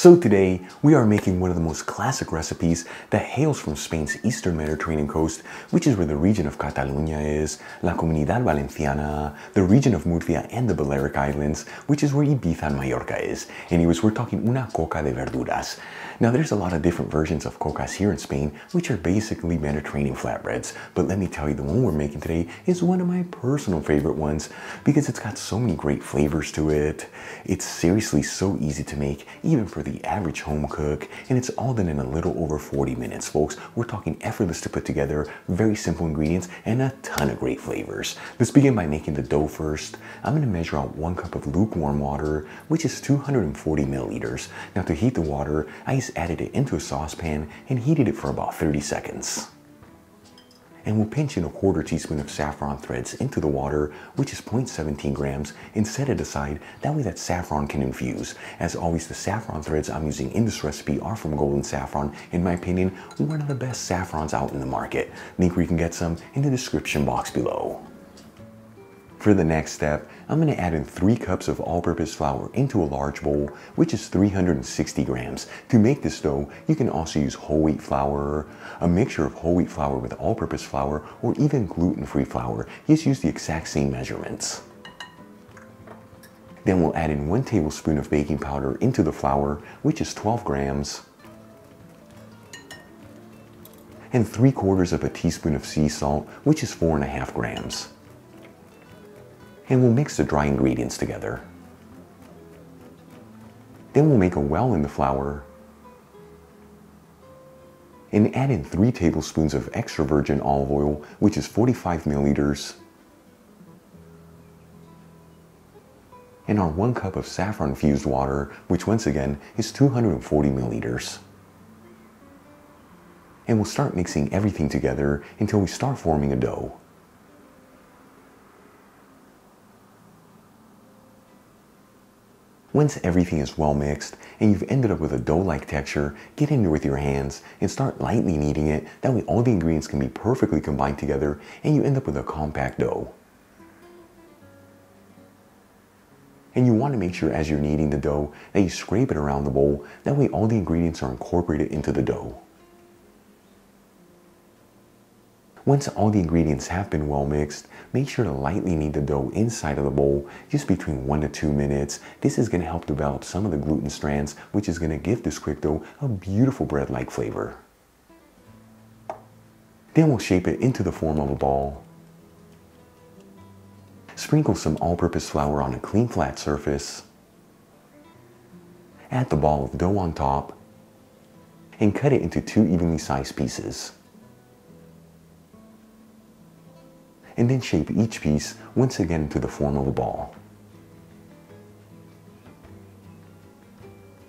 So today, we are making one of the most classic recipes that hails from Spain's eastern Mediterranean coast, which is where the region of Catalunya is, La Comunidad Valenciana, the region of Murcia, and the Balearic Islands, which is where Ibiza and Mallorca is. Anyways, we're talking una coca de verduras. Now, there's a lot of different versions of cocas here in Spain, which are basically Mediterranean flatbreads. But let me tell you, the one we're making today is one of my personal favorite ones because it's got so many great flavors to it. It's seriously so easy to make, even for the average home cook, and it's all done in a little over 40 minutes, folks. We're talking effortless to put together, very simple ingredients, and a ton of great flavors. Let's begin by making the dough first. I'm going to measure out 1 cup of lukewarm water, which is 240 milliliters. Now, to heat the water, I just added it into a saucepan and heated it for about 30 seconds. And we'll pinch in a 1/4 teaspoon of saffron threads into the water, which is 0.17 grams, and set it aside. That way that saffron can infuse. As always, the saffron threads I'm using in this recipe are from Golden Saffron. In my opinion, one of the best saffrons out in the market. Link where you can get some in the description box below. For the next step, I'm going to add in 3 cups of all-purpose flour into a large bowl, which is 360 grams. To make this dough, you can also use whole wheat flour, a mixture of whole wheat flour with all-purpose flour, or even gluten-free flour. Just use the exact same measurements. Then we'll add in 1 tablespoon of baking powder into the flour, which is 12 grams, and 3/4 of a teaspoon of sea salt, which is 4.5 grams. And we'll mix the dry ingredients together. Then we'll make a well in the flour and add in 3 tablespoons of extra virgin olive oil, which is 45 milliliters, and our 1 cup of saffron infused water, which once again is 240 milliliters. And we'll start mixing everything together until we start forming a dough. Once everything is well mixed and you've ended up with a dough-like texture, get in there with your hands and start lightly kneading it. That way all the ingredients can be perfectly combined together and you end up with a compact dough. And you want to make sure as you're kneading the dough that you scrape it around the bowl. That way all the ingredients are incorporated into the dough. Once all the ingredients have been well mixed, make sure to lightly knead the dough inside of the bowl, just between 1 to 2 minutes. This is going to help develop some of the gluten strands, which is going to give this quick dough a beautiful bread-like flavor. Then we'll shape it into the form of a ball. Sprinkle some all-purpose flour on a clean flat surface. Add the ball of dough on top and cut it into 2 evenly sized pieces. And then shape each piece once again into the form of a ball.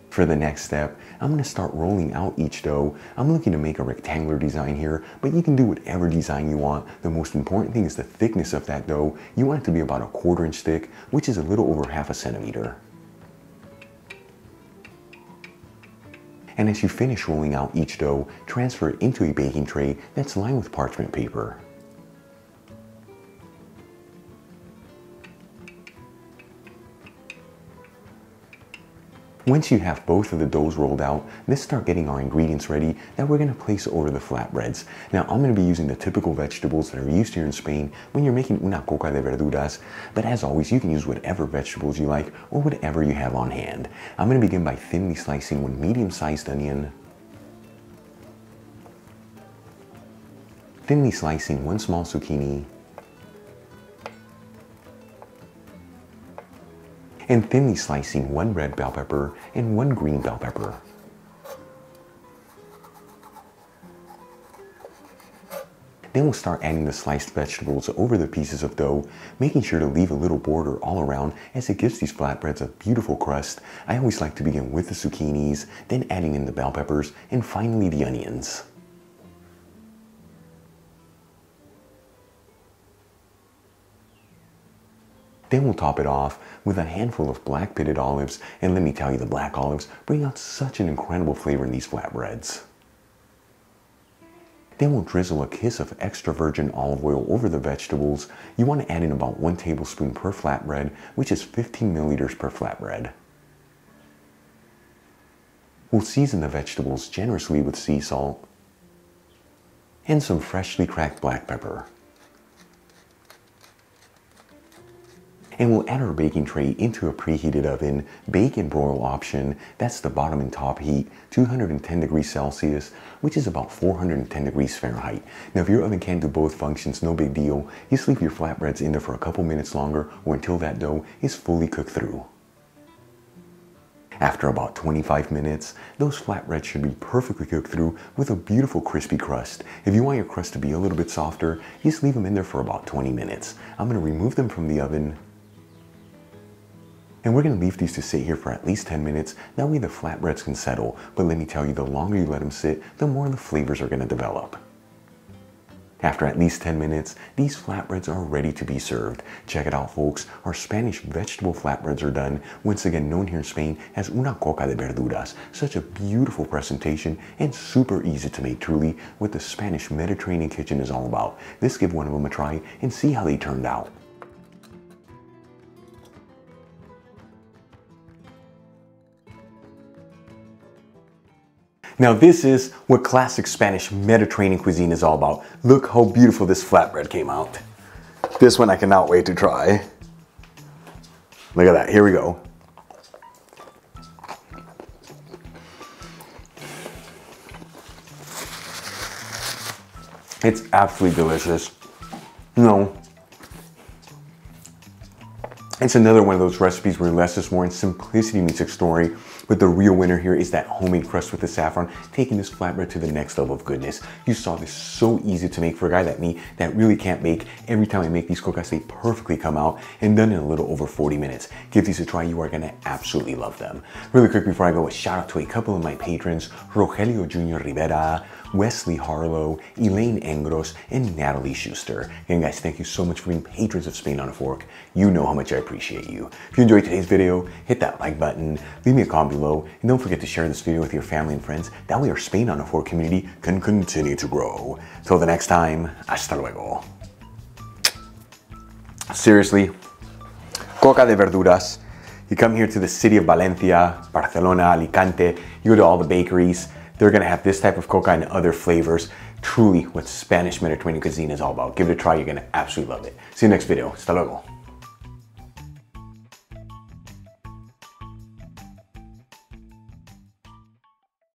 For the next step, I'm going to start rolling out each dough. I'm looking to make a rectangular design here, but you can do whatever design you want. The most important thing is the thickness of that dough. You want it to be about a 1/4 inch thick, which is a little over 1/2 centimeter. And as you finish rolling out each dough, transfer it into a baking tray that's lined with parchment paper. Once you have both of the doughs rolled out, let's start getting our ingredients ready that we're going to place over the flatbreads. Now, I'm going to be using the typical vegetables that are used here in Spain when you're making una coca de verduras, but as always, you can use whatever vegetables you like or whatever you have on hand. I'm going to begin by thinly slicing 1 medium-sized onion, thinly slicing 1 small zucchini, and thinly slicing 1 red bell pepper and 1 green bell pepper. Then we'll start adding the sliced vegetables over the pieces of dough, making sure to leave a little border all around as it gives these flatbreads a beautiful crust. I always like to begin with the zucchinis, then adding in the bell peppers, and finally the onions. Then we'll top it off with a handful of black pitted olives, and let me tell you, the black olives bring out such an incredible flavor in these flatbreads. Then we'll drizzle a kiss of extra virgin olive oil over the vegetables. You want to add in about 1 tablespoon per flatbread, which is 15 milliliters per flatbread. We'll season the vegetables generously with sea salt and some freshly cracked black pepper. And we'll add our baking tray into a preheated oven, bake and broil option. That's the bottom and top heat, 210 degrees Celsius, which is about 410 degrees Fahrenheit. Now if your oven can't do both functions, no big deal. Just leave your flatbreads in there for a couple minutes longer or until that dough is fully cooked through. After about 25 minutes, those flatbreads should be perfectly cooked through with a beautiful crispy crust. If you want your crust to be a little bit softer, just leave them in there for about 20 minutes. I'm going to remove them from the oven. And we're going to leave these to sit here for at least 10 minutes. That way the flatbreads can settle. But let me tell you, the longer you let them sit, the more the flavors are going to develop. After at least 10 minutes, these flatbreads are ready to be served. Check it out, folks. Our Spanish vegetable flatbreads are done. Once again, known here in Spain as una coca de verduras. Such a beautiful presentation and super easy to make, truly, what the Spanish Mediterranean kitchen is all about. Let's give one of them a try and see how they turned out. Now this is what classic Spanish Mediterranean cuisine is all about. Look how beautiful this flatbread came out. This one I cannot wait to try. Look at that, here we go. It's absolutely delicious. No. It's another one of those recipes where less is more and simplicity meets its story. But the real winner here is that homemade crust with the saffron, taking this flatbread to the next level of goodness. You saw this so easy to make for a guy like me that really can't bake. Every time I make these cocas, they perfectly come out and done in a little over 40 minutes. Give these a try, you are gonna absolutely love them. Really quick before I go, a shout out to a couple of my patrons, Rogelio Jr. Rivera, Wesley Harlow, Elaine Engros, and Natalie Schuster. Again, guys, thank you so much for being patrons of Spain on a Fork. You know how much I appreciate you. If you enjoyed today's video, hit that like button, leave me a comment below, and don't forget to share this video with your family and friends. That way our Spain on a Fork community can continue to grow. Till the next time, hasta luego. Seriously, coca de verduras. You come here to the city of Valencia, Barcelona, Alicante, you go to all the bakeries, they're gonna have this type of coca and other flavors. Truly what Spanish Mediterranean cuisine is all about. Give it a try, you're gonna absolutely love it. See you next video. Hasta luego.